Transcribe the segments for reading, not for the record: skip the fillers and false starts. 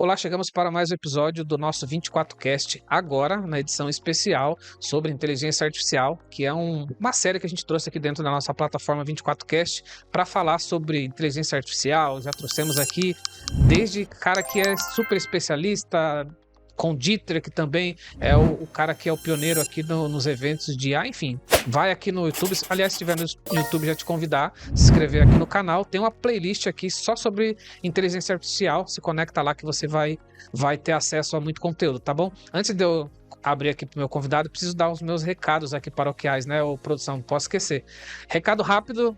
Olá, chegamos para mais um episódio do nosso 24Cast, agora na edição especial sobre inteligência artificial, que é uma série que a gente trouxe aqui dentro da nossa plataforma 24Cast para falar sobre inteligência artificial. Já trouxemos aqui desde cara que é super especialista, com Dieter, que também é o cara que é o pioneiro aqui nos eventos de IA, enfim, vai aqui no YouTube, aliás, se estiver no YouTube, já te convidar a se inscrever aqui no canal, tem uma playlist aqui só sobre inteligência artificial, se conecta lá que você vai ter acesso a muito conteúdo, tá bom? Antes de eu abrir aqui para o meu convidado, preciso dar os meus recados aqui paroquiais, né, ô produção, não posso esquecer. Recado rápido: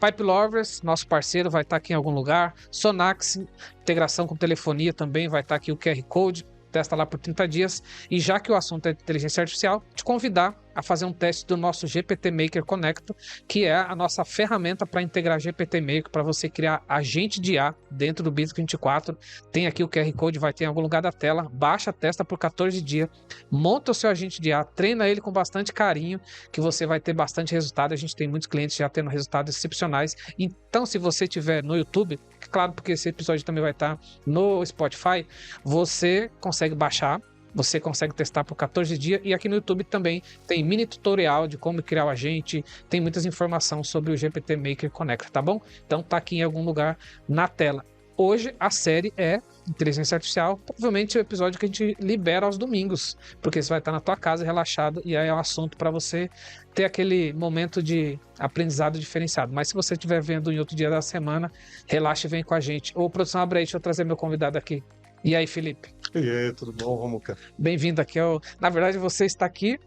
Pipe Lovers, nosso parceiro, vai estar aqui em algum lugar. Sonax, integração com telefonia também, vai estar aqui o QR Code. Testa lá por 30 dias. E já que o assunto é inteligência artificial, te convidar a fazer um teste do nosso GPT Maker Connector, que é a nossa ferramenta para integrar GPT Maker, para você criar agente de IA dentro do Business 24. Tem aqui o QR Code, vai ter em algum lugar da tela. Baixa, testa por 14 dias. Monta o seu agente de IA, treina ele com bastante carinho, que você vai ter bastante resultado. A gente tem muitos clientes já tendo resultados excepcionais. Então, se você estiver no YouTube, claro, porque esse episódio também vai estar no Spotify, você consegue baixar, você consegue testar por 14 dias, e aqui no YouTube também tem mini tutorial de como criar o agente, tem muitas informações sobre o GPT Maker Connector, tá bom? Então tá aqui em algum lugar na tela. Hoje a série é inteligência artificial, provavelmente é o episódio que a gente libera aos domingos, porque você vai estar na tua casa relaxado e aí é um assunto para você ter aquele momento de aprendizado diferenciado. Mas se você estiver vendo em outro dia da semana, relaxa e vem com a gente. Ô, produção, abre aí, deixa eu trazer meu convidado aqui. E aí, Felipe? E aí, tudo bom, Romuca? Bem-vindo aqui. Na verdade, você está aqui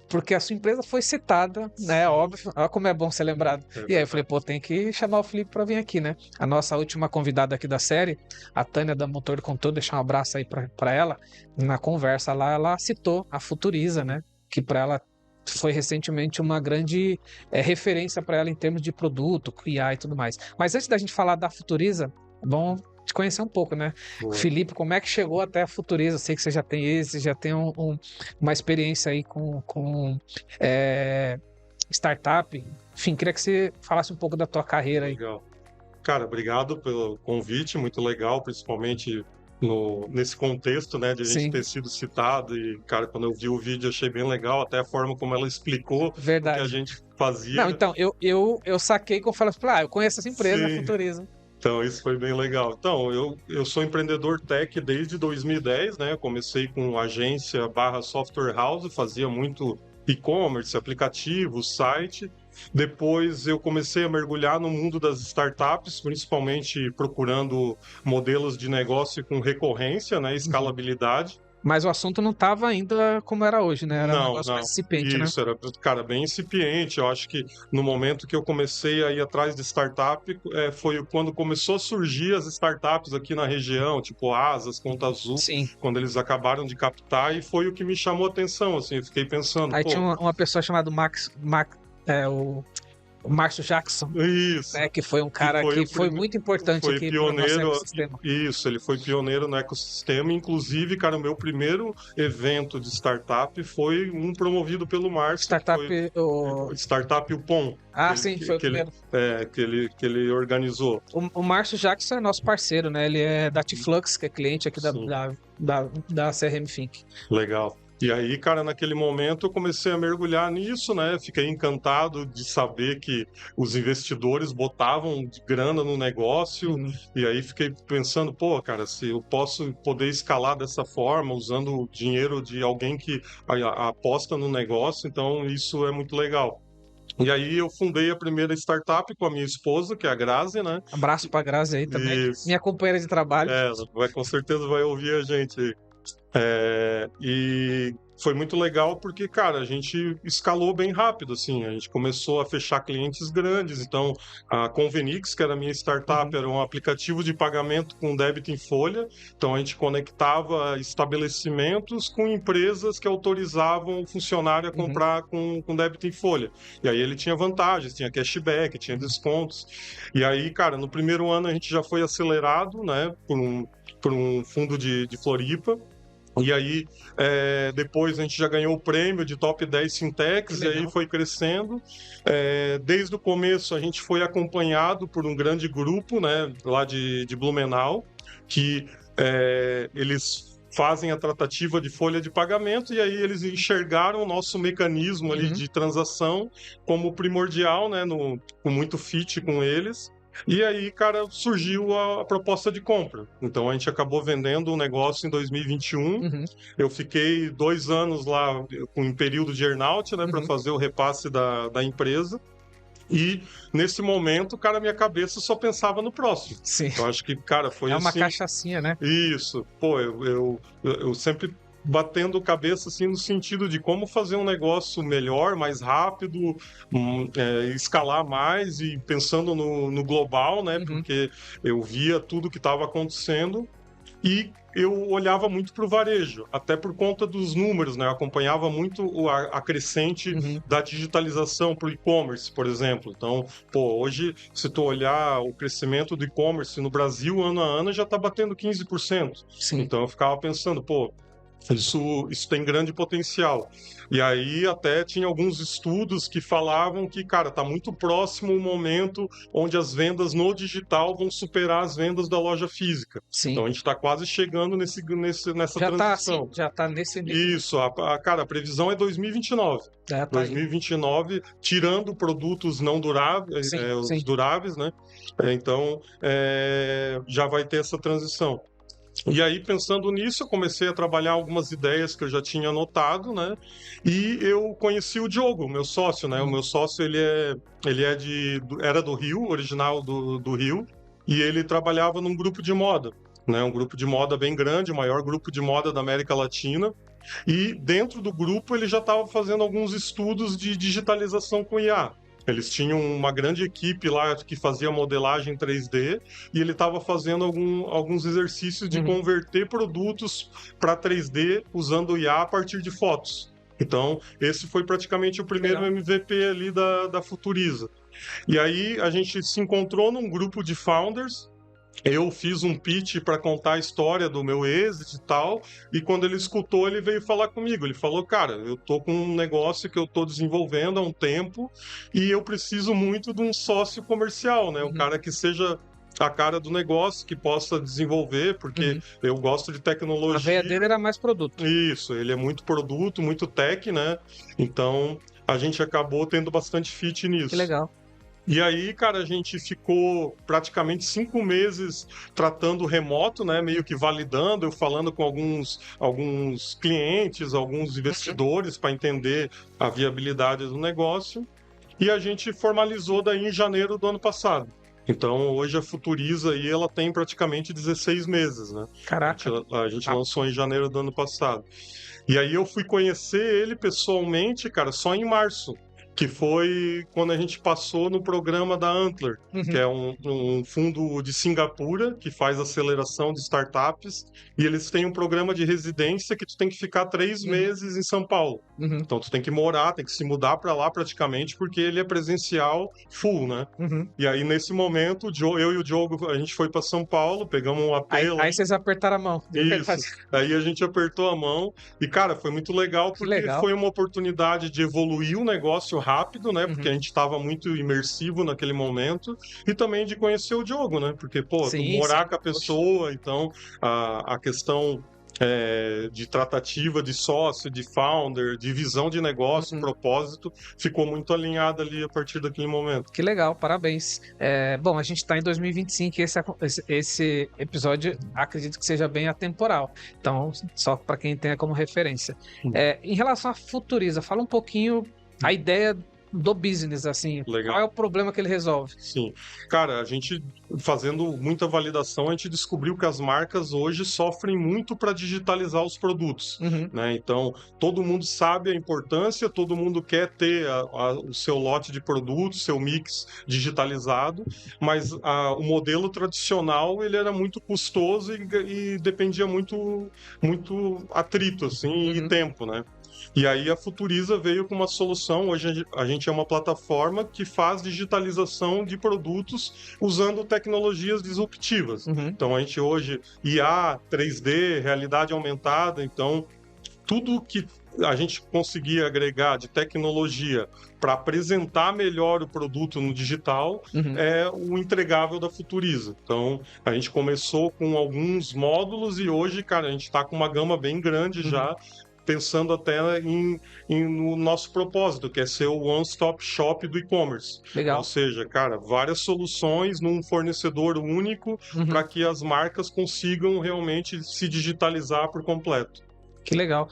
porque a sua empresa foi citada, né? Óbvio. Olha como é bom ser lembrado. E aí eu falei, pô, tem que chamar o Felipe para vir aqui, né? A nossa última convidada aqui da série, a Tânia da Motor de Conteúdo, deixar um abraço aí para ela. Na conversa lá, ela citou a Futuriza, né? Que para ela foi recentemente uma grande referência para ela em termos de produto, IA e tudo mais. Mas antes da gente falar da Futuriza, bom te conhecer um pouco, né? Boa. Felipe, como é que chegou até a Futuriza? Eu sei que você já tem uma experiência aí com startup. Enfim, queria que você falasse um pouco da tua carreira aí. Legal. Cara, obrigado pelo convite, muito legal, principalmente nesse contexto, né, de a gente Sim. ter sido citado. E, cara, quando eu vi o vídeo, achei bem legal, até a forma como ela explicou Verdade. o que a gente fazia. Não, então, eu saquei que eu falei, eu conheço essa empresa, Sim. a Futuriza. Então, isso foi bem legal. Então, eu sou empreendedor tech desde 2010, né? Eu comecei com agência / software house, fazia muito e-commerce, aplicativo, site. Depois eu comecei a mergulhar no mundo das startups, principalmente procurando modelos de negócio com recorrência, né? Escalabilidade. Mas o assunto não estava ainda como era hoje, né? Era um Não, negócio mais incipiente, né? Isso, era, cara, bem incipiente. Eu acho que no momento que eu comecei a ir atrás de startup, foi quando começou a surgir as startups aqui na região, tipo Asas, Conta Azul, Sim. quando eles acabaram de captar, e foi o que me chamou a atenção, assim, eu fiquei pensando, Aí pô... tinha uma pessoa chamada o Márcio Jackson, Isso. né, que foi um cara que foi muito importante aqui para o nosso ecossistema. Isso, ele foi pioneiro no ecossistema. Inclusive, cara, o meu primeiro evento de startup foi um promovido pelo Márcio. Startup UPON. Sim, foi o primeiro. Que ele organizou. O Márcio Jackson é nosso parceiro, né? Ele é da T-Flux, que é cliente aqui da CRM Think. Legal. E aí, cara, naquele momento eu comecei a mergulhar nisso, né? Fiquei encantado de saber que os investidores botavam grana no negócio. E aí fiquei pensando, pô, cara, se eu poder escalar dessa forma, usando o dinheiro de alguém que aposta no negócio, então isso é muito legal. E aí eu fundei a primeira startup com a minha esposa, que é a Grazi, né? Abraço pra Grazi aí também, Isso. minha companheira de trabalho. Com certeza vai ouvir a gente aí. E foi muito legal porque, cara, a gente escalou bem rápido, assim, a gente começou a fechar clientes grandes. Então, a Convenix, que era a minha startup, era um aplicativo de pagamento com débito em folha. Então, a gente conectava estabelecimentos com empresas que autorizavam o funcionário a comprar com débito em folha. E aí ele tinha vantagens, tinha cashback, tinha descontos. E aí, cara, no primeiro ano a gente já foi acelerado, né, por um fundo de Floripa. E aí, depois a gente já ganhou o prêmio de Top 10 Fintechs, e aí foi crescendo. Desde o começo a gente foi acompanhado por um grande grupo, né, lá de Blumenau, que eles fazem a tratativa de folha de pagamento, e aí eles enxergaram o nosso mecanismo ali de transação como primordial, né, com muito fit com eles. E aí, cara, surgiu a proposta de compra. Então a gente acabou vendendo um negócio em 2021. Eu fiquei 2 anos lá com período de earnout, né, para fazer o repasse da empresa. E nesse momento, cara, minha cabeça só pensava no próximo. Sim. Eu acho que, cara, foi assim... É uma cachaçinha, né? Isso. Pô, eu sempre batendo cabeça assim no sentido de como fazer um negócio melhor, mais rápido, escalar mais e pensando no global, né? Porque eu via tudo que estava acontecendo e eu olhava muito para o varejo, até por conta dos números, né? Eu acompanhava muito a crescente da digitalização para o e-commerce, por exemplo. Então, pô, hoje, se tu olhar o crescimento do e-commerce no Brasil, ano a ano, já está batendo 15%. Sim. Então, eu ficava pensando, pô, isso tem grande potencial. E aí até tinha alguns estudos que falavam que, cara, tá muito próximo o momento onde as vendas no digital vão superar as vendas da loja física. Sim. Então a gente está quase chegando nessa transição. Já tá nesse... Isso, cara, a previsão é 2029. 2029, tirando produtos não duráveis, os duráveis, né? Então já vai ter essa transição. E aí, pensando nisso, eu comecei a trabalhar algumas ideias que eu já tinha anotado, né? E eu conheci o Diogo, meu sócio, né? O meu sócio, era do Rio, original do Rio, e ele trabalhava num grupo de moda, né? Um grupo de moda bem grande, o maior grupo de moda da América Latina. E dentro do grupo, ele já estava fazendo alguns estudos de digitalização com IA. Eles tinham uma grande equipe lá que fazia modelagem 3D e ele estava fazendo alguns exercícios de converter produtos para 3D usando o IA a partir de fotos. Então, esse foi praticamente o primeiro MVP ali da Futuriza. E aí, a gente se encontrou num grupo de founders. Eu fiz um pitch para contar a história do meu exit e tal, e quando ele escutou, ele veio falar comigo. Ele falou, cara, eu tô com um negócio que eu tô desenvolvendo há um tempo e eu preciso muito de um sócio comercial, né? Um cara que seja a cara do negócio, que possa desenvolver, porque eu gosto de tecnologia. A veia dele era mais produto. Isso, ele é muito produto, muito tech, né? Então, a gente acabou tendo bastante fit nisso. Que legal. E aí, cara, a gente ficou praticamente 5 meses tratando remoto, né? Meio que validando, eu falando com alguns clientes, alguns investidores para entender a viabilidade do negócio. E a gente formalizou daí em janeiro do ano passado. Então, hoje a Futuriza aí, ela tem praticamente 16 meses, né? Caraca. A gente lançou em janeiro do ano passado. E aí eu fui conhecer ele pessoalmente, cara, só em março. Que foi quando a gente passou no programa da Antler, que é um fundo de Singapura que faz aceleração de startups, e eles têm um programa de residência que tu tem que ficar 3 meses em São Paulo. Então tu tem que morar, tem que se mudar para lá praticamente, porque ele é presencial full, né? E aí nesse momento, eu e o Diogo, a gente foi para São Paulo, pegamos um apelo. Aí vocês apertaram a mão. Isso. Aí a gente apertou a mão e, cara, foi muito legal, porque foi uma oportunidade de evoluir o negócio rápido, né? Porque a gente estava muito imersivo naquele momento, e também de conhecer o Diogo, né? Porque, pô, morar com a pessoa, então a questão de tratativa de sócio, de founder, de visão de negócio, propósito, ficou muito alinhada ali a partir daquele momento. Que legal, parabéns. Bom, a gente está em 2025 e esse episódio acredito que seja bem atemporal. Então, só para quem tenha como referência. Em relação à Futuriza, fala um pouquinho a ideia do business, assim. Legal. Qual é o problema que ele resolve? Sim. Cara, a gente, fazendo muita validação, a gente descobriu que as marcas hoje sofrem muito para digitalizar os produtos, né? Então, todo mundo sabe a importância, todo mundo quer ter o seu lote de produtos, seu mix digitalizado, mas o modelo tradicional, ele era muito custoso e dependia muito atrito, assim, e tempo, né? E aí a Futuriza veio com uma solução. Hoje a gente é uma plataforma que faz digitalização de produtos usando tecnologias disruptivas. Então a gente hoje, IA, 3D, realidade aumentada, então tudo que a gente conseguir agregar de tecnologia para apresentar melhor o produto no digital é o entregável da Futuriza. Então, a gente começou com alguns módulos e hoje, cara, a gente está com uma gama bem grande já, pensando até no nosso propósito, que é ser o one-stop shop do e-commerce. Legal. Ou seja, cara, várias soluções num fornecedor único para que as marcas consigam realmente se digitalizar por completo. Que legal.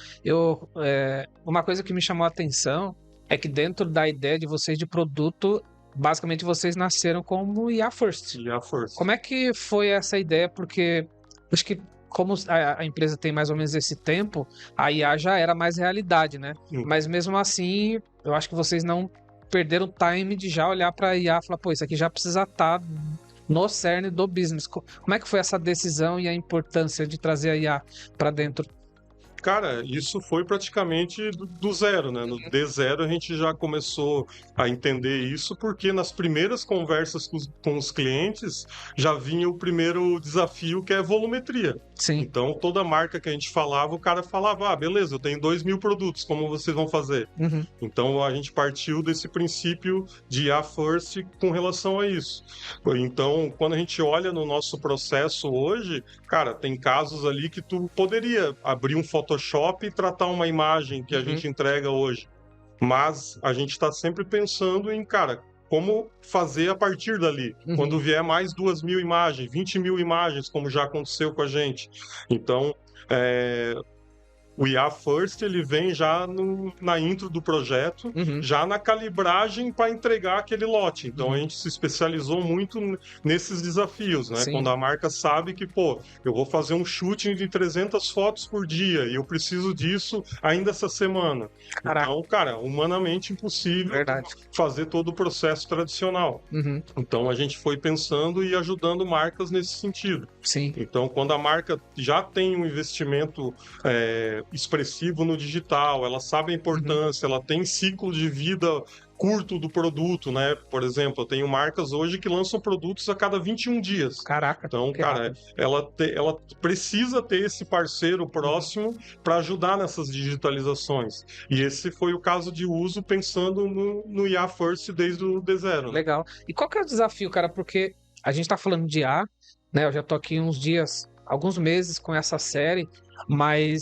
Uma coisa que me chamou a atenção é que dentro da ideia de vocês de produto, basicamente vocês nasceram como IA First. IA First. Como é que foi essa ideia? Porque acho que como a empresa tem mais ou menos esse tempo, a IA já era mais realidade, né? Mas mesmo assim, eu acho que vocês não perderam o time de já olhar para a IA e falar, pô, isso aqui já precisa estar no cerne do business. Como é que foi essa decisão e a importância de trazer a IA para dentro? Cara, isso foi praticamente do zero, né? No D0 a gente já começou a entender isso, porque nas primeiras conversas com os clientes já vinha o primeiro desafio, que é volumetria. Sim. Então, toda marca que a gente falava, o cara falava, beleza, eu tenho 2.000 produtos, como vocês vão fazer? Então, a gente partiu desse princípio de IA First com relação a isso. Então, quando a gente olha no nosso processo hoje, cara, tem casos ali que tu poderia abrir um Photoshop e tratar uma imagem que a gente entrega hoje. Mas a gente está sempre pensando em, cara, como fazer a partir dali. Quando vier mais 2.000 imagens, 20.000 imagens, como já aconteceu com a gente. Então, o IA First, ele vem já na intro do projeto, já na calibragem para entregar aquele lote. Então, a gente se especializou muito nesses desafios, né? Sim. Quando a marca sabe que, pô, eu vou fazer um shooting de 300 fotos por dia e eu preciso disso ainda essa semana. Caraca. Então, cara, humanamente impossível fazer todo o processo tradicional. Então, a gente foi pensando e ajudando marcas nesse sentido. Sim. Então, quando a marca já tem um investimento expressivo no digital, ela sabe a importância, ela tem ciclo de vida curto do produto, né? Por exemplo, eu tenho marcas hoje que lançam produtos a cada 21 dias. Caraca. Então, cara, ela precisa ter esse parceiro próximo para ajudar nessas digitalizações. E esse foi o caso de uso pensando no IA First desde o D0. Legal. E qual que é o desafio, cara? Porque a gente tá falando de IA, né? Eu já tô aqui uns dias, alguns meses com essa série,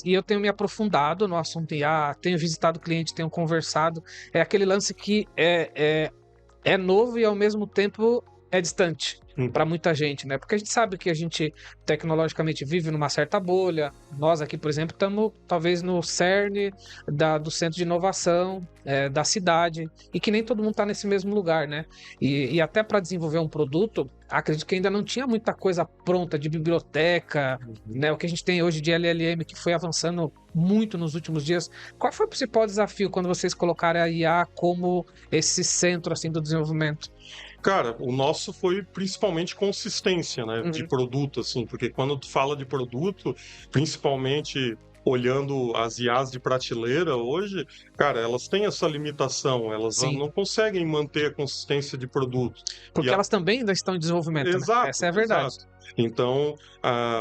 e eu tenho me aprofundado no assunto IA, tenho visitado cliente, tenho conversado. É aquele lance que é novo e ao mesmo tempo é distante para muita gente, né? Porque a gente sabe que a gente tecnologicamente vive numa certa bolha. Nós aqui, por exemplo, estamos talvez no cerne do centro de inovação da cidade e que nem todo mundo está nesse mesmo lugar, né? E até para desenvolver um produto, acredito que ainda não tinha muita coisa pronta de biblioteca, né? O que a gente tem hoje de LLM que foi avançando muito nos últimos dias. Qual foi o principal desafio quando vocês colocaram a IA como esse centro assim do desenvolvimento? Cara, o nosso foi principalmente consistência, né, de produto, assim, porque quando tu fala de produto, principalmente olhando as IAs de prateleira hoje, cara, elas têm essa limitação, elas não conseguem manter a consistência de produto. Porque elas também ainda estão em desenvolvimento, exato, né? Essa é a verdade. Exato. Então,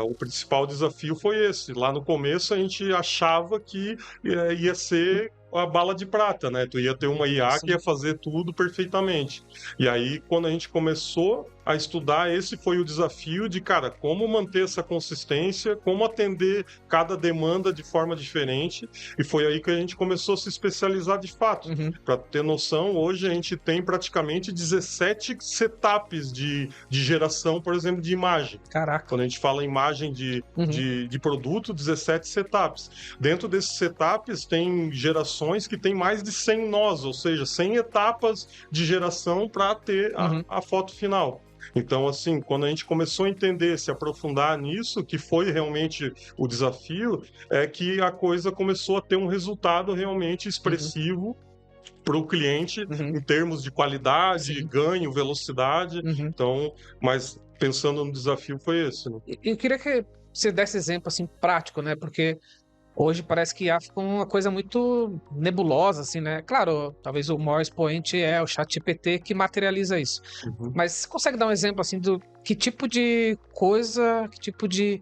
o principal desafio foi esse. Lá no começo a gente achava que ia ser a bala de prata, né? Tu ia ter uma IA que ia fazer tudo perfeitamente. E aí, quando a gente começou a estudar, esse foi o desafio de, cara, como manter essa consistência, como atender cada demanda de forma diferente. E foi aí que a gente começou a se especializar de fato. Para ter noção, hoje a gente tem praticamente 17 setups de geração, por exemplo, de imagem. Caraca. Quando a gente fala em imagem de produto, 17 setups. Dentro desses setups tem gerações que tem mais de 100 nós, ou seja, 100 etapas de geração para ter a foto final. Então, assim, quando a gente começou a entender, se aprofundar nisso, que foi realmente o desafio, é que a coisa começou a ter um resultado realmente expressivo para o cliente em termos de qualidade, ganho, velocidade. Então, mas pensando no desafio foi esse, né? Eu queria que você desse exemplo assim prático, né? Porque hoje parece que IA ficou uma coisa muito nebulosa, assim, né? Claro, talvez o maior expoente é o ChatGPT que materializa isso. Mas você consegue dar um exemplo assim do que tipo de coisa, que tipo de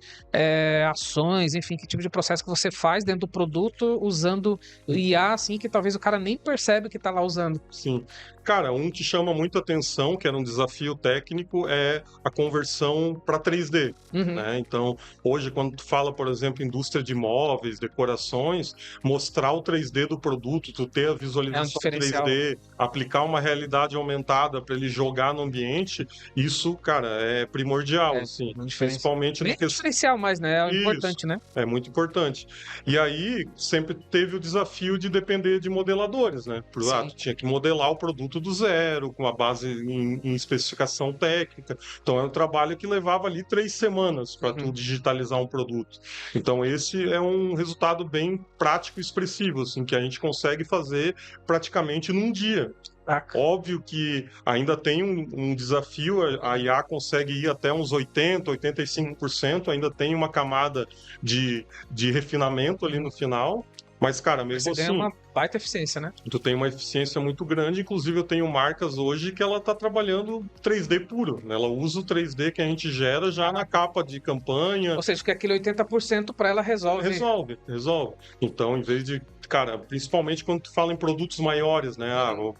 ações, enfim, que tipo de processo que você faz dentro do produto usando IA, assim, que talvez o cara nem percebe que tá lá usando. Sim. Cara, um que chama muito atenção, que era um desafio técnico, é a conversão para 3D. Uhum. Né? Então, hoje, quando tu fala, por exemplo, indústria de móveis, decorações, mostrar o 3D do produto, tu ter a É um visualização diferencial. 3D, aplicar uma realidade aumentada para ele jogar no ambiente, isso, cara, é primordial, É, assim, um diferencial. principalmente Nem na é questão. diferencial mais, né? É o Isso, importante, né? é muito importante. E aí, sempre teve o desafio de depender de modeladores, né? Sim. Tu tinha que modelar o produto do zero, com a base em especificação técnica. Então, é um trabalho que levava ali 3 semanas para tu Uhum. digitalizar um produto. Então, esse é um resultado bem prático e expressivo, assim, que a gente consegue fazer praticamente num dia. Saca. Óbvio que ainda tem um desafio, a IA consegue ir até uns 80, 85%, ainda tem uma camada de refinamento ali no final, mas, cara, Mas mesmo você ganha assim, uma baita eficiência, né? tu tem uma eficiência muito grande, inclusive eu tenho marcas hoje que ela está trabalhando 3D puro, né? Ela usa o 3D que a gente gera já na capa de campanha. Ou seja, que aquele 80% para ela resolve. Resolve. Então, em vez de, cara, principalmente quando tu fala em produtos maiores, né?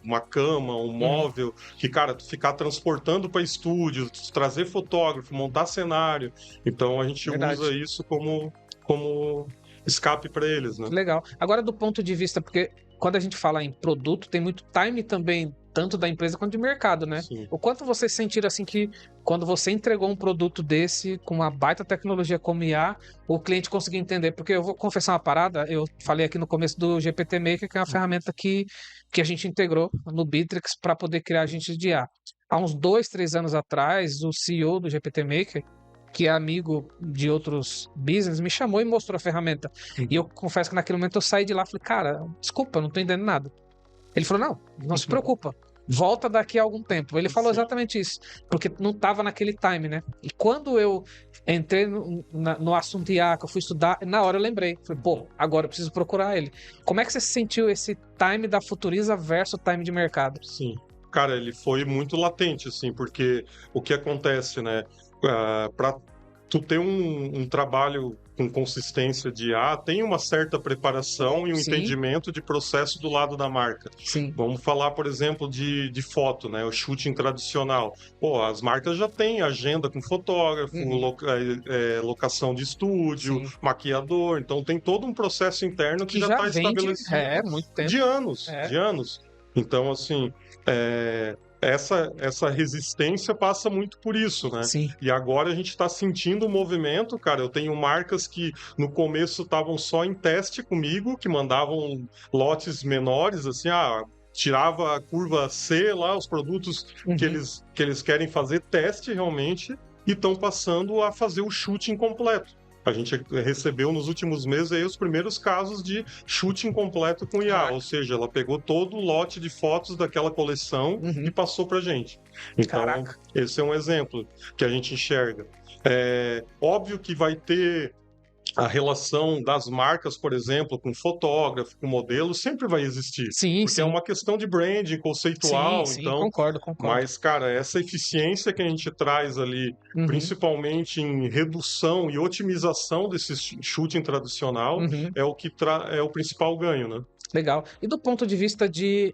Uma cama, um móvel, que, cara, tu ficar transportando para estúdio, trazer fotógrafo, montar cenário. Então, a gente usa Verdade. isso como escape para eles, né? Legal. Agora, do ponto de vista, porque quando a gente fala em produto, tem muito time também, tanto da empresa quanto de mercado, né? Sim. O quanto vocês sentiram assim que quando você entregou um produto desse com uma baita tecnologia como IA, o cliente conseguiu entender? Porque eu vou confessar uma parada, eu falei aqui no começo do GPT Maker, que é uma ferramenta que a gente integrou no Bittrex para poder criar agentes de IA. Há uns 2, 3 anos atrás, o CEO do GPT Maker, que é amigo de outros business, me chamou e mostrou a ferramenta. E eu confesso que naquele momento eu saí de lá e falei, cara, desculpa, eu não tô entendendo nada. Ele falou, não se preocupa, volta daqui a algum tempo. Ele falou Sim. exatamente isso, porque não tava naquele time, né? E quando eu entrei no assunto IA, que eu fui estudar, na hora eu lembrei. Falei, pô, agora eu preciso procurar ele. Como é que você sentiu esse time da Futuriza versus o time de mercado? Sim. Cara, ele foi muito latente, assim, porque o que acontece, né? Para tu ter um trabalho com consistência de IA, tem uma certa preparação e um Sim, entendimento de processo do lado da marca. sim. Vamos falar, por exemplo, de foto, né? O shooting tradicional. Pô, as marcas já têm agenda com fotógrafo, Uhum. locação de estúdio, Sim. maquiador. Então tem todo um processo interno que Que já já está vem de estabelecido muito tempo. de anos, É, de anos. Então, assim, essa resistência passa muito por isso, né? sim. E agora a gente está sentindo o movimento, cara. Eu tenho marcas que no começo estavam só em teste comigo, que mandavam lotes menores, assim, tirava a curva C lá, os produtos que Uhum. eles querem fazer teste realmente, e estão passando a fazer o shooting completo. A gente recebeu nos últimos meses aí os primeiros casos de shooting completo com IA, ou Caraca. seja, ela pegou todo o lote de fotos daquela coleção e Uhum. passou para gente. Então, Caraca. esse é um exemplo que a gente enxerga. É óbvio que vai ter a relação das marcas, por exemplo, com fotógrafo, com modelo, sempre vai existir, Sim, porque é sim. uma questão de branding Sim, conceitual, sim, então, concordo. mas, cara, essa eficiência que a gente traz ali, Uhum. principalmente em redução e otimização desse shooting tradicional, Uhum. é o que é o principal ganho, né? Legal. E do ponto de vista de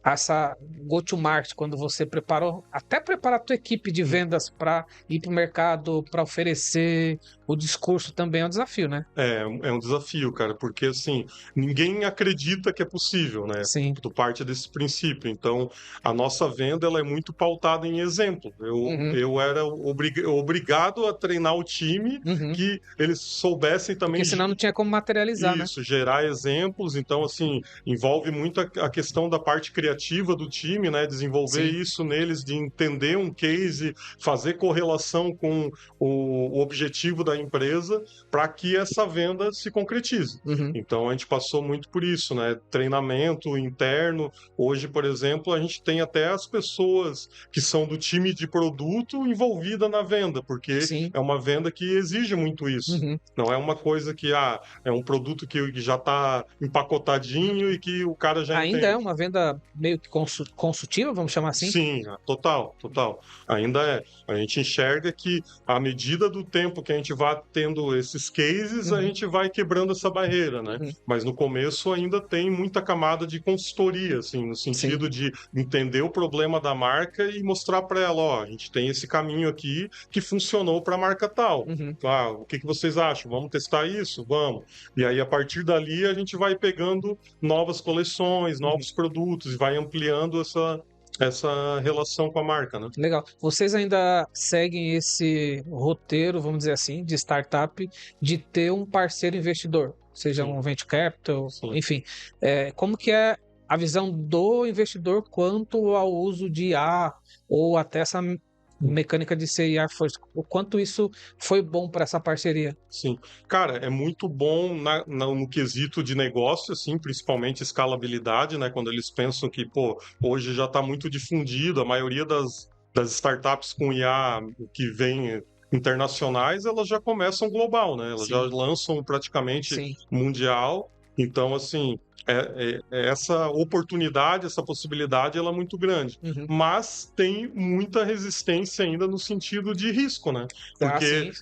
essa go-to-market, quando você preparou, até preparar a tua equipe de vendas para ir para o mercado, para oferecer o discurso também é um desafio, né? É um desafio, cara, porque assim, ninguém acredita que é possível, né? Sim. Tu parte desse princípio. Então, a nossa venda ela é muito pautada em exemplo. Uhum. Eu era obrigado a treinar o time Uhum. que eles soubessem também Porque senão não tinha como materializar, né? isso, gerar exemplos. Então, assim, envolve muito a questão da parte criativa do time, né? Desenvolver Sim. isso neles, de entender um case, fazer correlação com o objetivo da empresa para que essa venda se concretize. Uhum. Então, a gente passou muito por isso, né? Treinamento interno. Hoje, por exemplo, a gente tem até as pessoas que são do time de produto envolvida na venda, porque Sim. é uma venda que exige muito isso. Uhum. Não é uma coisa que é um produto que já está empacotadinho e que o cara já Ainda é entende. uma venda meio que consultiva, vamos chamar assim? Sim, total, total. Ainda é. A gente enxerga que, à medida do tempo que a gente vai tendo esses cases, a gente vai quebrando essa barreira, né? Mas no começo ainda tem muita camada de consultoria, assim, no sentido de entender o problema da marca e mostrar para ela, ó, a gente tem esse caminho aqui que funcionou para a marca tal. Ah, o que vocês acham? Vamos testar isso? Vamos. E aí, a partir dali, a gente vai pegando novas coleções, novos produtos e vai ampliando essa relação com a marca, né? Legal. Vocês ainda seguem esse roteiro, vamos dizer assim, de startup, de ter um parceiro investidor, seja um venture capital, enfim. Como que é a visão do investidor quanto ao uso de IA ou até essa mecânica de ser IA first? O quanto isso foi bom para essa parceria? Sim. Cara, é muito bom no quesito de negócio, assim, principalmente escalabilidade, né? Quando eles pensam que, pô, hoje já está muito difundido, a maioria das startups com IA que vem internacionais, elas já começam global, né? Elas já lançam praticamente mundial. Então, assim, essa oportunidade, essa possibilidade, ela é muito grande. Mas tem muita resistência ainda no sentido de risco, né? Porque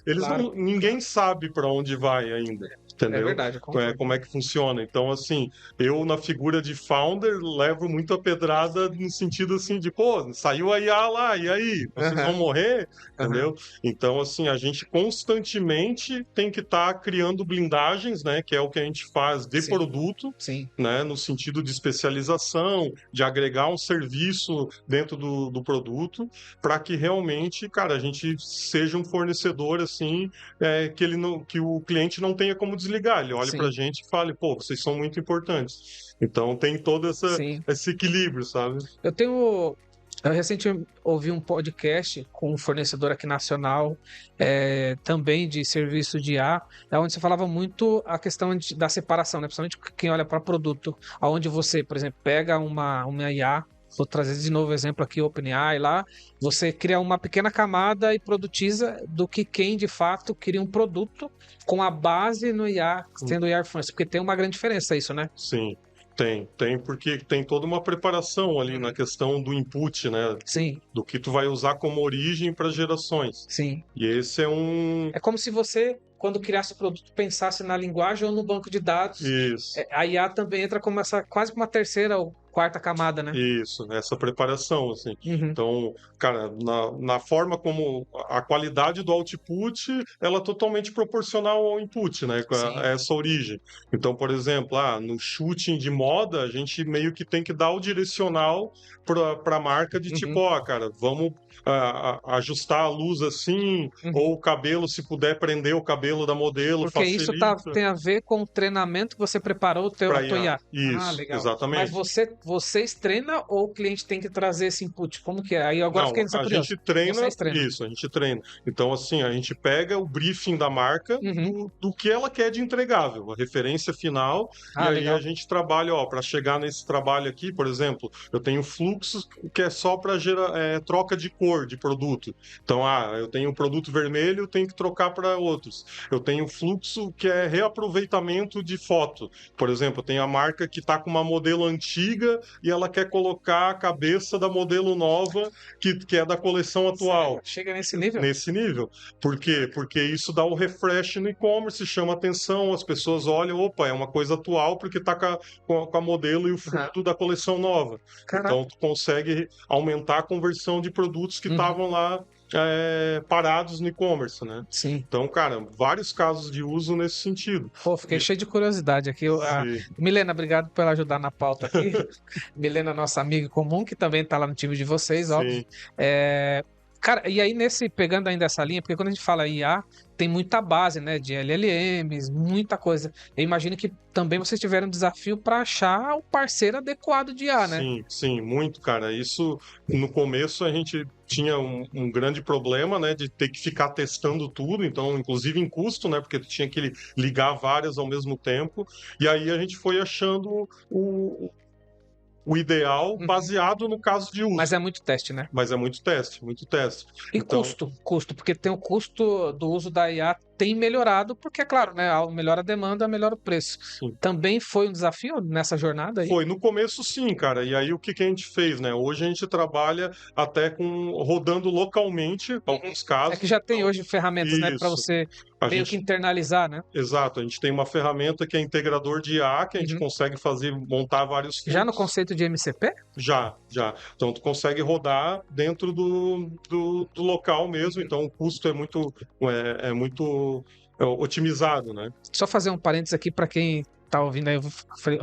ninguém sabe para onde vai ainda. Entendeu? É verdade. Como é que funciona. Então, assim, eu na figura de founder levo muito a pedrada no sentido assim de, pô, saiu a IA lá, e aí? Vocês vão morrer? Entendeu? Então, assim, a gente constantemente tem que estar criando blindagens, né? Que é o que a gente faz de produto, né? No sentido de especialização, de agregar um serviço dentro do produto, para que realmente, cara, a gente seja um fornecedor, assim, que o cliente não tenha como desligar. Ele olha pra gente e fala, pô, vocês são muito importantes. Então tem todo esse equilíbrio, sabe? Eu recentemente ouvi um podcast com um fornecedor aqui nacional, também de serviço de IA, onde você falava muito a questão da separação, né? Principalmente quem olha para produto, onde você, por exemplo, pega uma IA, vou trazer de novo o exemplo aqui, OpenAI lá, você cria uma pequena camada e produtiza do que quem de fato cria um produto com a base no IA, sendo IA first, porque tem uma grande diferença isso, né? Sim. Tem, porque tem toda uma preparação ali na questão do input, né? Sim. Do que tu vai usar como origem para gerações. Sim. E esse é um... É como se você, quando criasse o produto, pensasse na linguagem ou no banco de dados. Isso. A IA também entra como quase como uma terceira ou quarta camada, né? Isso, essa preparação, assim. Então, cara, na forma como a qualidade do output, ela é totalmente proporcional ao input, né? A essa origem. Então, por exemplo, no shooting de moda, a gente meio que tem que dar o direcional para a marca de tipo, ó, cara, vamos ajustar a luz assim, ou o cabelo, se puder prender o cabelo da modelo, porque facilita. Isso tem a ver com o treinamento que você preparou a tua IA. Isso, legal. Exatamente. Mas vocês treinam ou o cliente tem que trazer esse input? Como que é? Aí agora fiquei nessa curiosa. A gente treina, isso, a gente treina. Então, assim, a gente pega o briefing da marca do que ela quer de entregável, a referência final, e aí legal. A gente trabalha, para chegar nesse trabalho aqui, por exemplo, eu tenho fluxos que é só para troca de cor de produto. Então, eu tenho um produto vermelho, tenho que trocar para outros. Eu tenho fluxo que é reaproveitamento de foto. Por exemplo, eu tenho a marca que está com uma modelo antiga e ela quer colocar a cabeça da modelo nova que é da coleção atual. Chega nesse nível? Nesse nível. Por quê? Porque isso dá o refresh no e-commerce, chama atenção, as pessoas olham, opa, é uma coisa atual porque está com a modelo e o fruto da coleção nova. Caraca. Então, tu consegue aumentar a conversão de produtos que estavam lá parados no e-commerce, né? Sim. Então, cara, vários casos de uso nesse sentido. Pô, fiquei cheio de curiosidade aqui. Milena, obrigado por ajudar na pauta aqui. Milena, nossa amiga comum, que também tá lá no time de vocês, óbvio. Cara, e aí pegando ainda essa linha, porque quando a gente fala IA, tem muita base, né, de LLMs, muita coisa. Eu imagino que também vocês tiveram um desafio para achar o parceiro adequado de IA, né? Sim, muito, cara. Isso, no começo, a gente tinha um grande problema, né, de ter que ficar testando tudo, então, inclusive em custo, né, porque tu tinha que ligar várias ao mesmo tempo, e aí a gente foi achando o ideal baseado no caso de uso. Mas é muito teste, né? Mas é muito teste, muito teste. E então... custo, porque tem o custo do uso da IA tem melhorado, porque, é claro, né, melhora a demanda, melhora o preço. Sim. Também foi um desafio nessa jornada aí? Foi, no começo sim, cara. E aí o que que a gente fez, né? Hoje a gente trabalha até rodando localmente, alguns É que casos. já tem Então, hoje ferramentas, né, para isso. você A meio que gente, internalizar, né? exato, a gente tem uma ferramenta que é integrador de IA, que a gente Uhum. consegue montar vários Já no fluxos. conceito de MCP? Já, já. Então, tu consegue rodar dentro do local mesmo, Uhum. então o custo é muito otimizado, né? Só fazer um parênteses aqui para quem está ouvindo aí, eu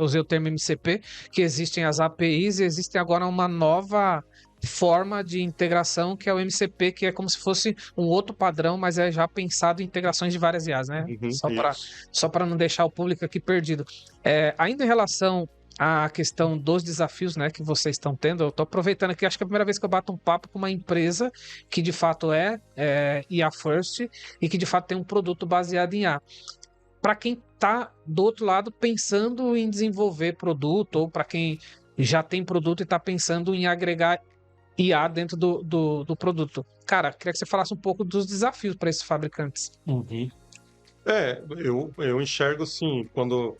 usei o termo MCP, que existem as APIs e existe agora uma nova forma de integração que é o MCP, que é como se fosse um outro padrão, mas é já pensado em integrações de várias IAs, né? Uhum, isso. Só para não deixar o público aqui perdido. Ainda em relação à questão dos desafios, né, que vocês estão tendo, eu estou aproveitando aqui, acho que é a primeira vez que eu bato um papo com uma empresa que de fato é IA First e que de fato tem um produto baseado em IA. Para quem está do outro lado pensando em desenvolver produto, ou para quem já tem produto e está pensando em agregar IA dentro do produto. Cara, queria que você falasse um pouco dos desafios para esses fabricantes. Uhum. Eu enxergo assim, quando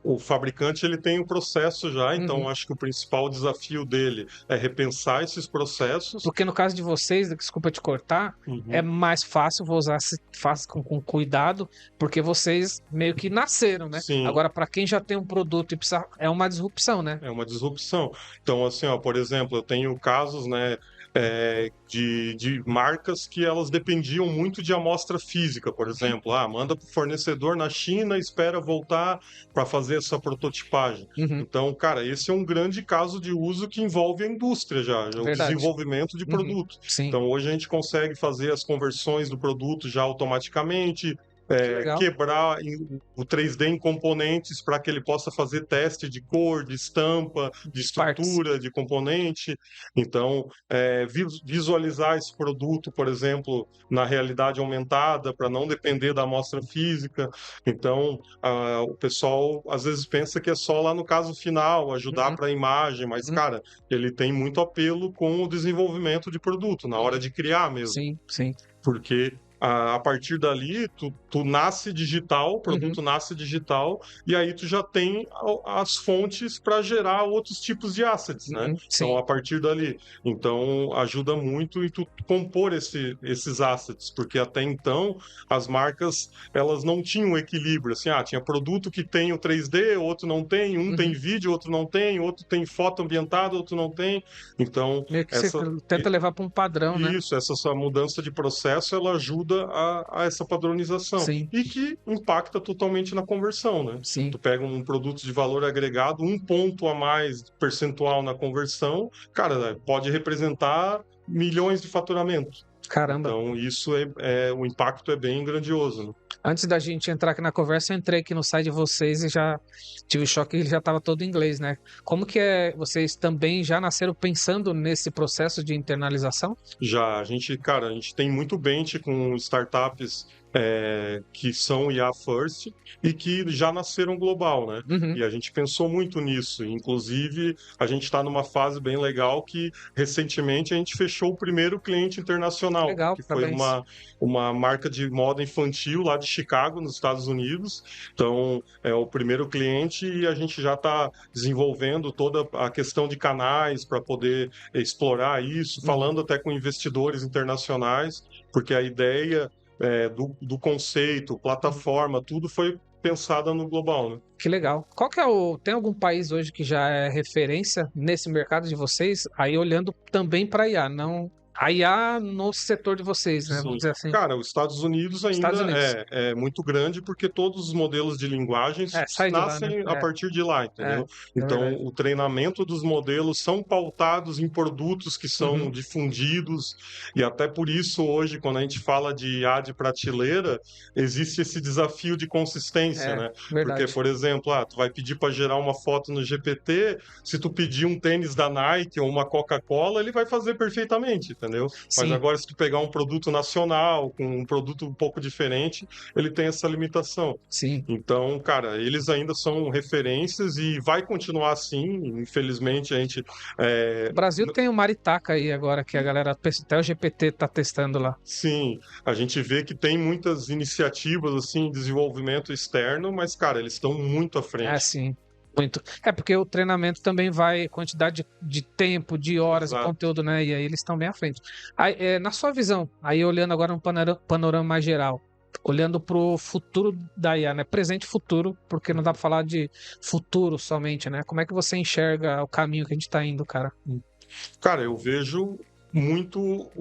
o fabricante ele tem o processo já, então Uhum. acho que o principal desafio dele é repensar esses processos. Porque no caso de vocês, desculpa te cortar, é Uhum. mais fácil, vou usar faça com cuidado, porque vocês meio que nasceram, né? Sim, Agora, para quem já tem um produto e precisa, é uma disrupção, né? é uma disrupção. Então, assim, ó, por exemplo, eu tenho casos, né, de marcas que elas dependiam muito de amostra física, por exemplo. Manda para o fornecedor na China, espera voltar para fazer essa prototipagem. Uhum. Então, cara, esse é um grande caso de uso que envolve a indústria já o Verdade. desenvolvimento de Uhum. produto. Sim. Então, hoje a gente consegue fazer as conversões do produto já automaticamente, Que legal. quebrar o 3D em componentes para que ele possa fazer teste de cor, de estampa, de Partes. estrutura, de componente. Então, visualizar esse produto, por exemplo, na realidade aumentada, para não depender da amostra física. Então, o pessoal às vezes pensa que é só lá no caso final, ajudar Uhum. para a imagem, mas, Uhum. cara, ele tem muito apelo com o desenvolvimento de produto, na hora de criar mesmo. Sim, sim. Porque a partir dali, tu nasce digital, o Uhum. produto nasce digital, e aí tu já tem as fontes para gerar outros tipos de assets, né? Uhum. Então, Sim. a partir dali. Então, ajuda muito em tu compor esses assets, porque até então, as marcas, elas não tinham equilíbrio, assim, tinha produto que tem o 3D, outro não tem, um tem Uhum. vídeo, outro não tem, outro tem foto ambientada, outro não tem. Então, Meio que você essa... tenta levar para um padrão, né? Isso, essa sua mudança de processo, ela ajuda a essa padronização Sim, e que impacta totalmente na conversão, né? sim. Tu pega um produto de valor agregado, um ponto a mais percentual na conversão, cara, pode representar milhões de faturamento. Caramba. Então, isso o impacto é bem grandioso, né? Antes da gente entrar aqui na conversa, eu entrei aqui no site de vocês e já tive o choque que ele já estava todo em inglês, né? Como que vocês também já nasceram pensando nesse processo de internalização? Já, cara, a gente tem muito bench com startups que são IA First e que já nasceram global, né? Uhum. E a gente pensou muito nisso. Inclusive, a gente está numa fase bem legal que recentemente a gente fechou o primeiro cliente internacional, Legal, que foi parabéns. uma marca de moda infantil lá de Chicago, nos Estados Unidos. Então, é o primeiro cliente e a gente já está desenvolvendo toda a questão de canais para poder explorar isso, Uhum. falando até com investidores internacionais, porque a ideia do conceito, plataforma, tudo foi pensada no global, né? Que legal. Tem algum país hoje que já é referência nesse mercado de vocês? Aí olhando também para a IA, não a IA no setor de vocês, né? Vamos Sim. dizer assim. Cara, os Estados Unidos Estados ainda Unidos. é muito grande porque todos os modelos de linguagens Sai de lá, né? nascem a partir de lá, É, entendeu? é Então, verdade. o treinamento dos modelos são pautados em produtos que são Uhum. difundidos e até por isso hoje, quando a gente fala de IA de prateleira, existe esse desafio de consistência, né? Porque, Verdade. por exemplo, tu vai pedir para gerar uma foto no GPT, se tu pedir um tênis da Nike ou uma Coca-Cola, ele vai fazer perfeitamente. entendeu? Mas Sim. agora, se tu pegar um produto nacional, com um produto um pouco diferente, ele tem essa limitação. Sim. Então, cara, eles ainda são referências e vai continuar assim. Infelizmente, a gente. O Brasil tem o Maritaca aí agora, que a galera, até o GPT tá testando lá. Sim, a gente vê que tem muitas iniciativas assim, em desenvolvimento externo, mas, cara, eles estão muito à É, frente. sim. Muito. É porque o treinamento também vai, quantidade de tempo, de horas, de Exato. conteúdo, né? E aí eles estão bem à frente. Aí, na sua visão, aí olhando agora um panorama mais geral, olhando para o futuro da IA, né? Presente e futuro, porque não dá para falar de futuro somente, né? Como é que você enxerga o caminho que a gente está indo, cara? Cara, eu vejo muito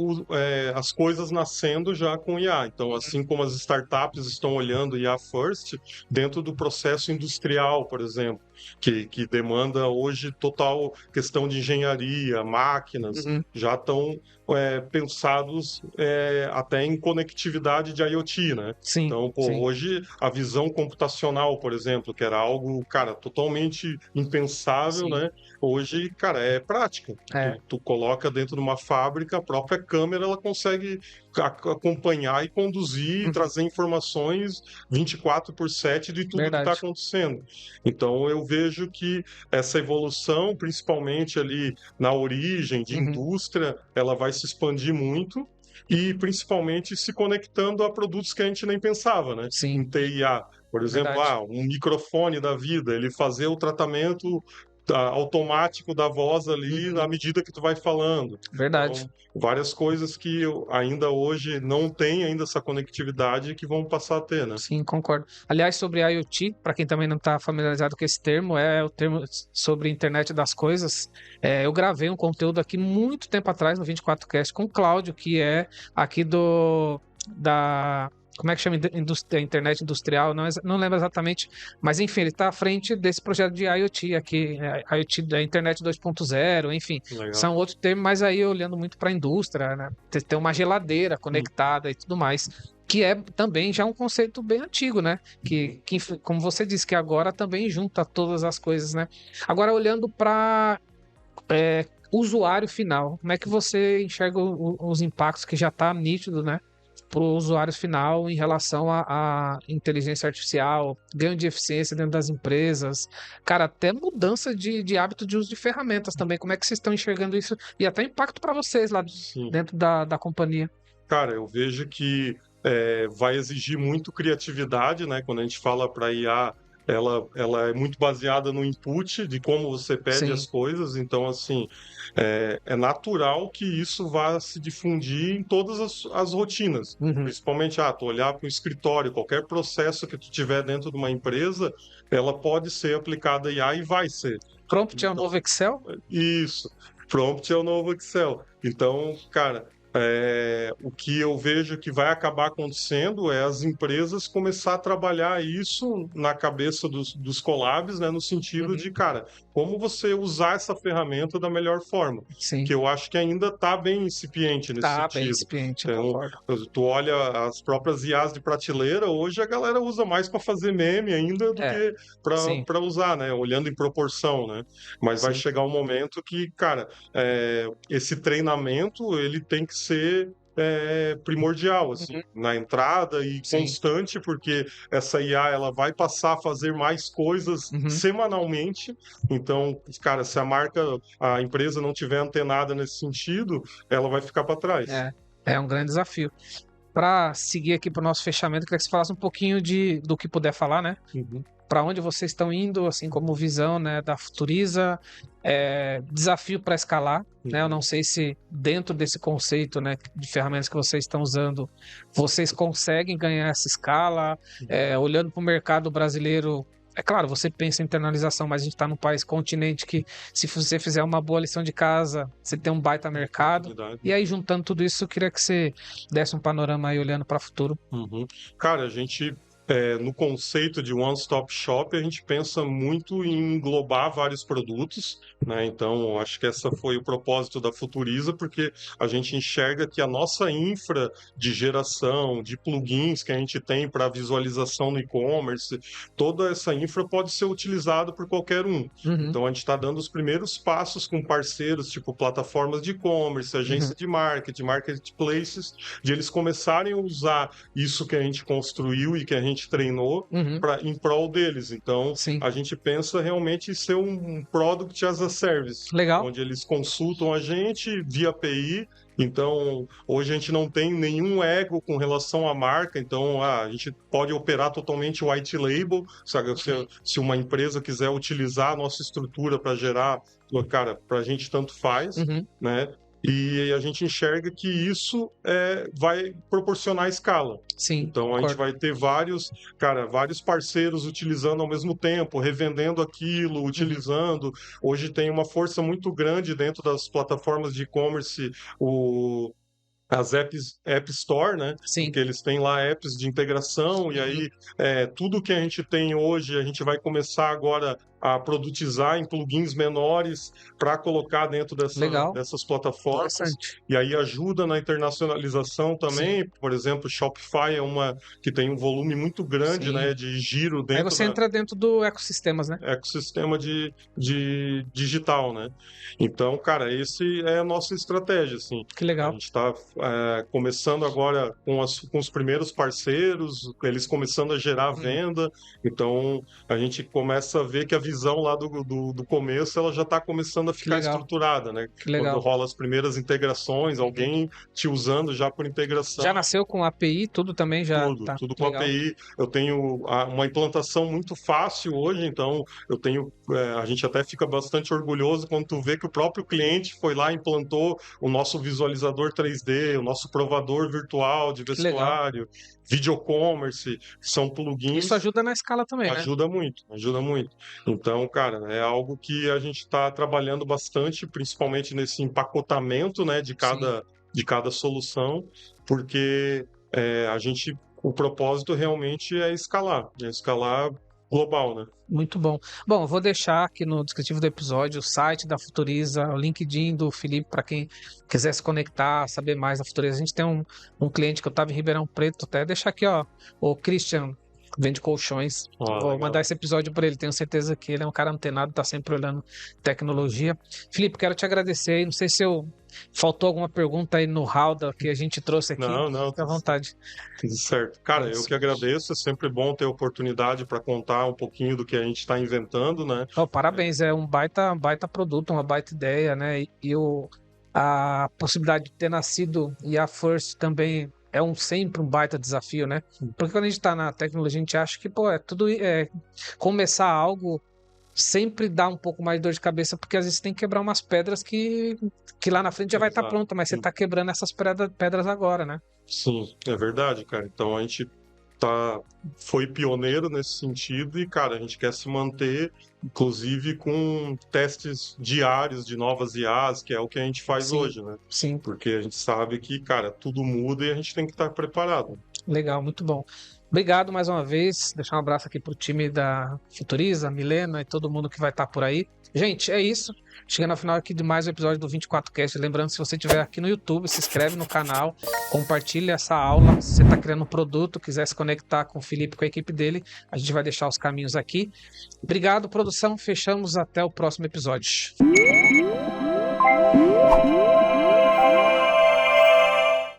as coisas nascendo já com IA. Então, assim como as startups estão olhando IA first, dentro do processo industrial, por exemplo, que demanda hoje total questão de engenharia, máquinas, Uhum. já estão pensados até em conectividade de IoT, né? Sim, Então, pô, sim, hoje a visão computacional, por exemplo, que era algo, cara, totalmente impensável, sim. né? Hoje, cara, é prática. É, Tu coloca dentro de uma fábrica, a própria câmera ela consegue acompanhar e conduzir e uhum, trazer informações 24/7 de tudo que está verdade. acontecendo. Então eu vejo que essa evolução, principalmente ali na origem de Uhum, indústria, ela vai se expandir muito e principalmente se conectando a produtos que a gente nem pensava, né? sim, Em TIA. Por exemplo, verdade. um microfone da vida, ele fazer o tratamento automático da voz ali Uhum, à medida que tu vai falando. verdade. Então, várias coisas que ainda hoje não tem ainda essa conectividade que vão passar a ter, né? Sim, concordo. Aliás, sobre IoT, para quem também não está familiarizado com esse termo, é o termo sobre internet das coisas. Eu gravei um conteúdo aqui muito tempo atrás no 24Cast com o Cláudio, que é aqui da como é que chama? Internet industrial, não lembro exatamente, mas enfim, ele está à frente desse projeto de IoT aqui, IoT da internet 2.0, enfim, Legal. são outros termos, mas aí olhando muito para a indústria, né? Ter uma geladeira conectada e tudo mais, que é também já um conceito bem antigo, né? Que como você disse, que agora também junta todas as coisas, né? Agora, olhando para usuário final, como é que você enxerga os impactos que já está nítido, né? Para o usuário final em relação à inteligência artificial, ganho de eficiência dentro das empresas, cara, até mudança de hábito de uso de ferramentas também. Como é que vocês estão enxergando isso? E até impacto para vocês lá Sim. dentro da companhia. Cara, eu vejo que vai exigir muito criatividade, né? Quando a gente fala para IA, ela é muito baseada no input de como você pede as Sim. coisas. Então, assim, é natural que isso vá se difundir em todas as rotinas. Uhum. Principalmente, tu olhar para o escritório, qualquer processo que tu tiver dentro de uma empresa, ela pode ser aplicada a IA e vai ser. Prompt é o Então, novo Excel? isso. Prompt é o novo Excel. Então, cara, o que eu vejo que vai acabar acontecendo é as empresas começar a trabalhar isso na cabeça dos collabs, né, no sentido Uhum. de, cara, como você usar essa ferramenta da melhor forma. Sim. Que eu acho que ainda está bem incipiente nesse Tá bem sentido. incipiente, eu Então, concordo. tu olha as próprias IAs de prateleira, hoje a galera usa mais para fazer meme ainda do É, que sim, para usar, né? Olhando em proporção, né? Mas vai sim. chegar um momento que, cara, esse treinamento ele tem que ser primordial, assim, Uhum. na entrada e Sim. constante, porque essa IA ela vai passar a fazer mais coisas Uhum. semanalmente. Então, cara, se a empresa não tiver antenada nesse sentido, ela vai ficar para trás. É um grande desafio. Para seguir aqui para o nosso fechamento, queria que você falasse um pouquinho do que puder falar, né? Uhum. Para onde vocês estão indo, assim como visão, né, da Futuriza, desafio para escalar, né? Eu não sei se dentro desse conceito, né, de ferramentas que vocês estão usando, vocês conseguem ganhar essa escala, olhando para o mercado brasileiro. É claro, você pensa em internalização, mas a gente está num país continente que, se você fizer uma boa lição de casa, você tem um baita mercado. E aí, juntando tudo isso, eu queria que você desse um panorama aí olhando para o futuro. Uhum. Cara, a gente no conceito de one-stop shop, a gente pensa muito em englobar vários produtos, né? Então, acho que essa foi o propósito da Futuriza, porque a gente enxerga que a nossa infra de geração, de plugins que a gente tem para visualização no e-commerce, toda essa infra pode ser utilizada por qualquer um. Então, a gente está dando os primeiros passos com parceiros, tipo plataformas de e-commerce, agência de marketing, marketplaces, de eles começarem a usar isso que a gente construiu e que a gente treinou em prol deles. Então, Sim. a gente pensa realmente em ser um Product as a Service, Legal. onde eles consultam a gente via API. Então, hoje a gente não tem nenhum ego com relação à marca, então a gente pode operar totalmente white label, sabe? Se uma empresa quiser utilizar a nossa estrutura para gerar, cara, para a gente tanto faz, né? E a gente enxerga que isso vai proporcionar escala. Sim, então a gente vai ter vários parceiros utilizando ao mesmo tempo, revendendo aquilo, utilizando. Hoje tem uma força muito grande dentro das plataformas de e-commerce, as App Store, né? Sim. Porque eles têm lá apps de integração, e aí tudo que a gente tem hoje, a gente vai começar agora a produtizar em plugins menores para colocar dentro dessas plataformas. E aí ajuda na internacionalização também. Sim. Por exemplo, Shopify é uma que tem um volume muito grande, né, de giro dentro. Aí você entra dentro do ecossistemas, né? Ecossistema de digital, né? Então, cara, esse é a nossa estratégia, assim. Que legal. A gente está começando agora com os primeiros parceiros, eles começando a gerar venda. Então, a gente começa a ver que a visão lá do começo, ela já está começando a ficar estruturada, né? Que legal. Quando rola as primeiras integrações, alguém te usando já por integração. Já nasceu com API, tudo também já? Tudo com API. Eu tenho uma implantação muito fácil hoje, então a gente até fica bastante orgulhoso quando tu vê que o próprio cliente foi lá e implantou o nosso visualizador 3D, o nosso provador virtual de vestuário, videocommerce, que são plugins. Isso ajuda na escala também, né? Ajuda muito. Então, cara, é algo que a gente está trabalhando bastante, principalmente nesse empacotamento, né, de cada solução, porque o propósito realmente é escalar global, né? Muito bom. Bom, eu vou deixar aqui no descritivo do episódio o site da Futuriza, o LinkedIn do Felipe, para quem quiser se conectar, saber mais da Futuriza. A gente tem um cliente que eu estava em Ribeirão Preto, até deixar aqui, ó, o Christian, vende colchões. Vou mandar esse episódio para ele, tenho certeza que ele é um cara antenado, tá sempre olhando tecnologia. Felipe, quero te agradecer aí, não sei se faltou alguma pergunta aí no Halda que a gente trouxe aqui. Não. Fique à vontade. Tudo certo. Cara, eu que agradeço, é sempre bom ter a oportunidade para contar um pouquinho do que a gente está inventando, né? Parabéns, é um baita produto, uma baita ideia, né? E a possibilidade de ter nascido e a First também sempre um baita desafio, né? Porque quando a gente tá na tecnologia, a gente acha que, começar algo sempre dá um pouco mais de dor de cabeça, porque às vezes tem que quebrar umas pedras que lá na frente já vai estar pronta, mas você tá quebrando essas pedras agora, né? Sim, é verdade, cara. Então a gente foi pioneiro nesse sentido e, cara, a gente quer se manter, inclusive com testes diários de novas IAs, que é o que a gente faz hoje, né? Sim. Porque a gente sabe que, cara, tudo muda e a gente tem que estar preparado. Legal, muito bom. Obrigado mais uma vez. Deixar um abraço aqui pro time da Futuriza, Milena e todo mundo que vai estar por aí. Gente, é isso. Chegando ao final aqui de mais um episódio do 24Cast. Lembrando, se você estiver aqui no YouTube, se inscreve no canal, compartilha essa aula. Se você está criando um produto, quiser se conectar com o Felipe, com a equipe dele, a gente vai deixar os caminhos aqui. Obrigado, produção. Fechamos. Até o próximo episódio.